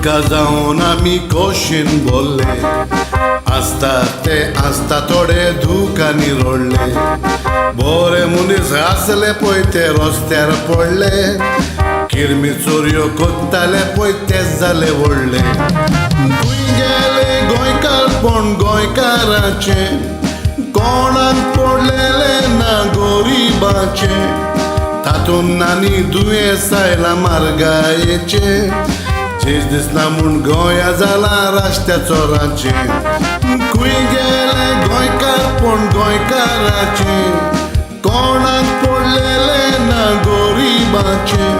सुटका जावन आमी खोशेन बोल्ले आसता ते आसता थोडे दुखांनी रोडले बोरे मनीस आसले पळय ते रस्त्यार पडले किरमी चोरयो कोत्ताले पळय तेच जाले व्हडले खंय गेले गोंयकारपण गोंयकाराचे कोणाक पडलेले ना गोरिबाचे तातून नानी दुयेंस आयला म्हारगायेचे चीज दिसना म्हूण गोंया जाला राष्ट्या चोरांचे खंय गेले गोंयकारपण गोंयकाराचे कोणाक पडलेले ना गोरिबाचे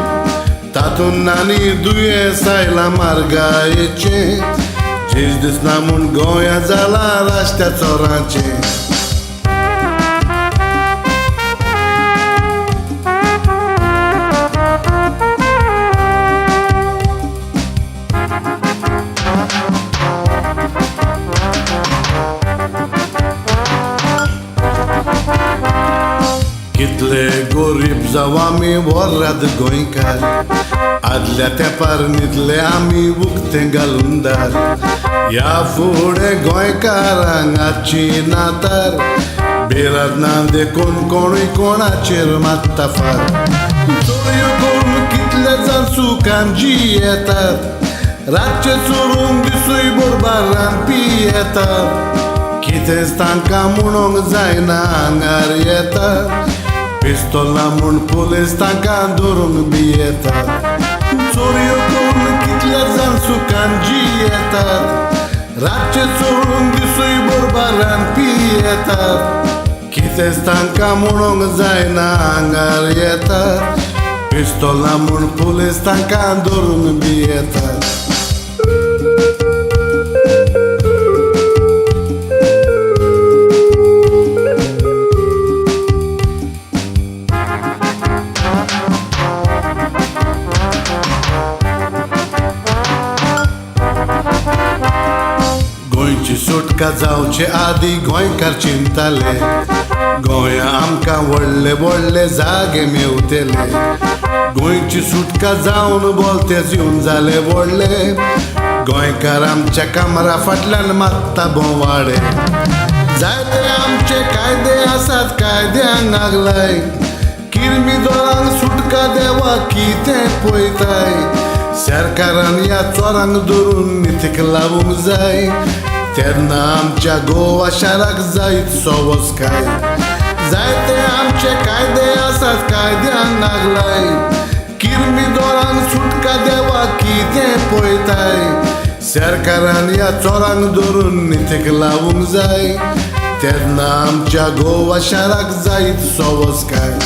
तातून नानी दुयेंस आयला म्हारगायेचे चीज दिसना म्हूण गोंया जाला राष्ट्या चोरांचे कितले गरीब जाव आमी वर्रात गोंयकार आदल्या तेंपार न्हिदले आमी उक्तें घालून दार ह्या फुडें गोंयकारांक आजची नातार बेरात ना देखून कोणूय कोणाचेर मात्ता फार चोरयो करून कितले जाण सुखान येतात रातचे चोरून दिसूय बरोबर रांदपी येतात कितेंच तांकां म्हणूंक जायना आंगार येता पिस्तोलां म्हूण पुलीस तांकां धरूंक बी येता चोरयो करून कितले जाण सुखान येतात रातचे चोरून दिसूय बरोबर रांदपी येतात कितेंच तांकां म्हणूंक जायना आंगार येतात पिस्तोलां म्हूण पुलीस तांकां धरूंक बी येतात गोंयची सुटका जावचे आदी गोंयकार चिंताले गोंया आमकां व्हडले व्हडले जागे मेवतेले गोंयची सुटका जावन बोलतेच येवन जाले व्हडले गोंयकार आमच्या कामरा फाटल्यान मात्ता बोवाडे जायते आमचे कायदे आसात कायद्यांक नागलाय किरमी दोळांक सुटका देवा कितें पळयताय सरकारान ह्या चोरांक धरून नितीक लावूंक जाय तेन्ना आमच्या गोवा शाराक जायतसो वचकाय जायते आमचे कायदे आसात कायद्यांक नागलाय किरमी दोळांक सुटका देवा कितें पळयताय सरकारान ह्या चोरांक धरून नितीक लावूंक जाय तेन्ना आमच्या गोवा शाराक जायतसो वचकाय